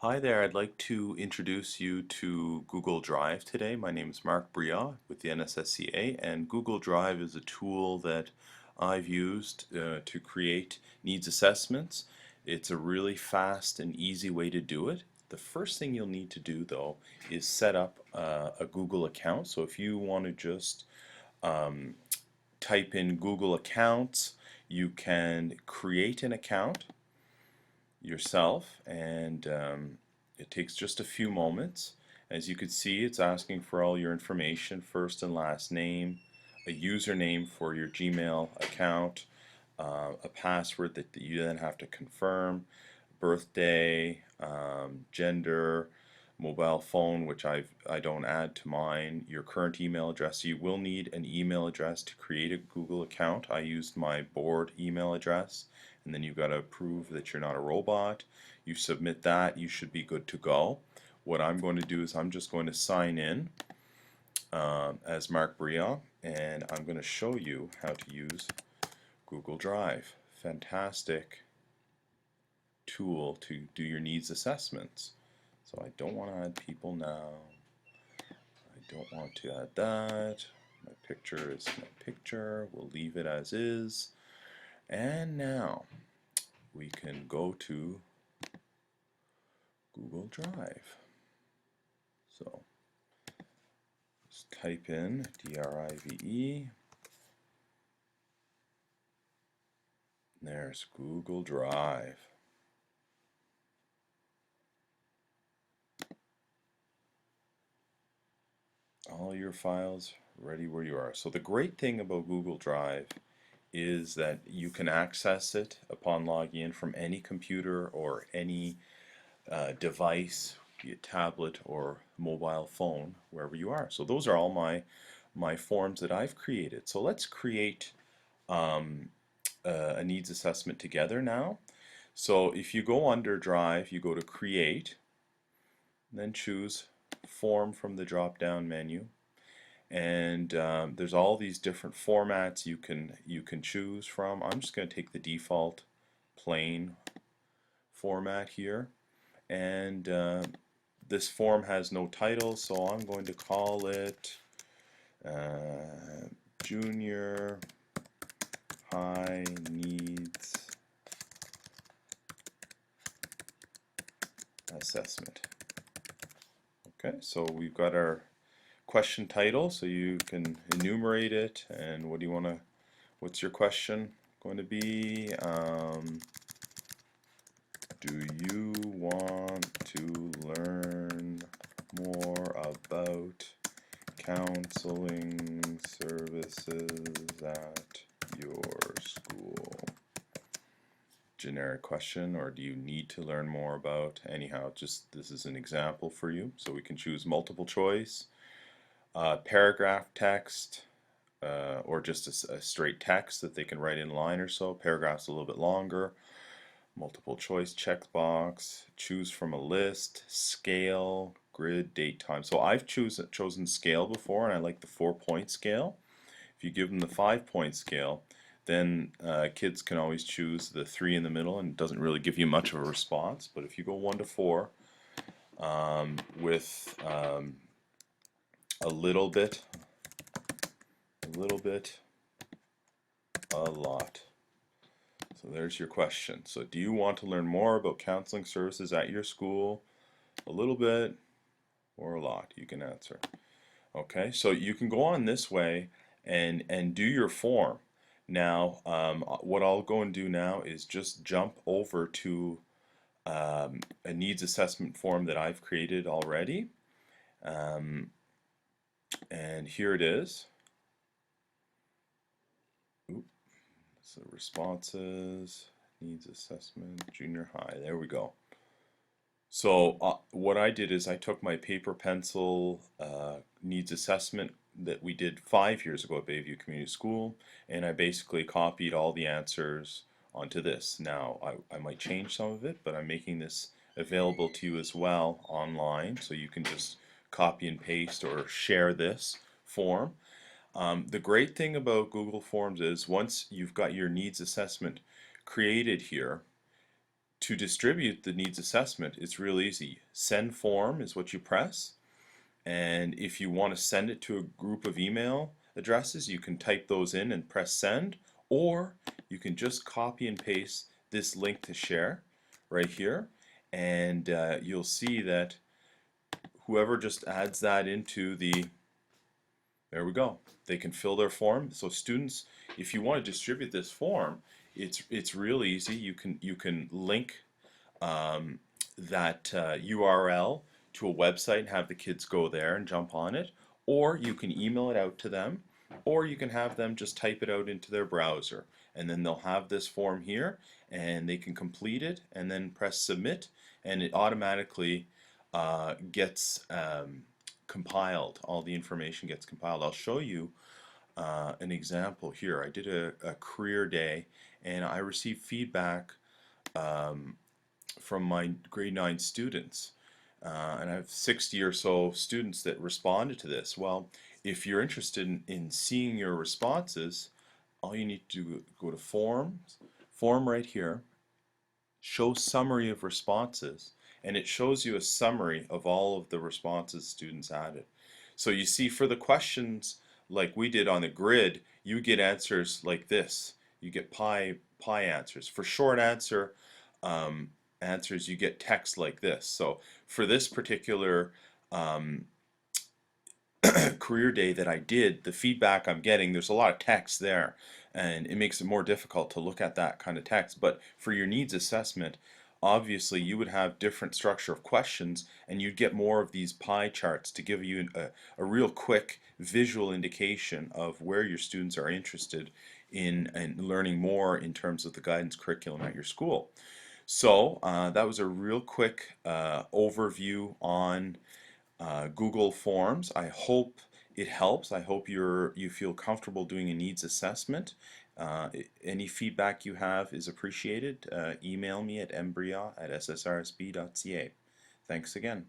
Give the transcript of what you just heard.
Hi there, I'd like to introduce you to Google Drive today. My name is Mark Bria with the NSSCA, and Google Drive is a tool that I've used to create needs assessments. It's a really fast and easy way to do it. The first thing you'll need to do though is set up a Google account. So if you want to just um, type in Google Accounts, you can create an account yourself, and it takes just a few moments. As you can see, it's asking for all your information, first and last name, a username for your Gmail account, a password that you then have to confirm, birthday, gender, mobile phone, which I don't add to mine, your current email address. You will need an email address to create a Google account. I used my board email address, and then you've got to prove that you're not a robot. You submit that, you should be good to go. What I'm going to do is I'm just going to sign in as Mark Briand, and I'm going to show you how to use Google Drive. Fantastic tool to do your needs assessments. So I don't want to add people now. I don't want to add that. My picture is my picture. We'll leave it as is. And now we can go to Google Drive. So just type in DRIVE. There's Google Drive. All your files ready where you are. So the great thing about Google Drive is that you can access it upon logging in from any computer or any device, be it tablet or mobile phone, wherever you are. So those are all my forms that I've created. So let's create a needs assessment together now. So if you go under Drive, you go to Create, then choose Form from the drop-down menu, and there's all these different formats you can choose from. I'm just going to take the default plain format here, and this form has no title, so I'm going to call it Junior High Needs Assessment. Okay, so we've got our question title, so you can enumerate it. And what do you want to, what's your question going to be? Do you want to learn more about counseling services at your school? Generic question. Or do you need to learn more about? Anyhow, just this is an example for you. So we can choose multiple choice, paragraph text, or just a straight text that they can write in a line or so. Paragraphs a little bit longer. Multiple choice checkbox, choose from a list, scale, grid, date, time. So I've chosen scale before, and I like the 4-point scale. If you give them the 5-point scale, then kids can always choose the 3 in the middle, and it doesn't really give you much of a response. But if you go 1 to 4 with a little bit, a lot. So there's your question. So do you want to learn more about counseling services at your school? A little bit or a lot, you can answer. Okay, so you can go on this way and do your form. Now, what I'll go and do now is just jump over to a needs assessment form that I've created already. And here it is. Oop. So responses, needs assessment, junior high. There we go. So what I did is I took my paper pencil needs assessment that we did 5 years ago at Bayview Community School, and I basically copied all the answers onto this. Now I might change some of it, but I'm making this available to you as well online, so you can just copy and paste or share this form. The great thing about Google Forms is once you've got your needs assessment created here, To distribute the needs assessment, it's real easy. Send form is what you press, and if you want to send it to a group of email addresses, you can type those in and press send, or you can just copy and paste this link to share right here, and you'll see that whoever just adds that into the, there we go, they can fill their form. So students, if you want to distribute this form, it's real easy. You can link that URL to a website and have the kids go there and jump on it, or you can email it out to them, or you can have them just type it out into their browser, and then they'll have this form here, and they can complete it and then press submit, and it automatically gets compiled. All the information gets compiled. I'll show you an example here. I did a career day, and I received feedback from my grade 9 students. And I have 60 or so students that responded to this. Well, if you're interested in seeing your responses, all you need to do, go to forms, form right here, show summary of responses, and it shows you a summary of all of the responses students added. So you see, for the questions like we did on the grid, you get answers like this. You get pie answers. For short answer answers, you get text like this. So for this particular career day that I did, the feedback I'm getting, there's a lot of text there, and it makes it more difficult to look at that kind of text. But for your needs assessment, obviously you would have different structure of questions, and you'd get more of these pie charts to give you a real quick visual indication of where your students are interested in learning more in terms of the guidance curriculum at your school. So that was a real quick overview on Google Forms. I hope it helps. I hope you feel comfortable doing a needs assessment. Any feedback you have is appreciated. Email me at mbria@ssrsb.ca. Thanks again.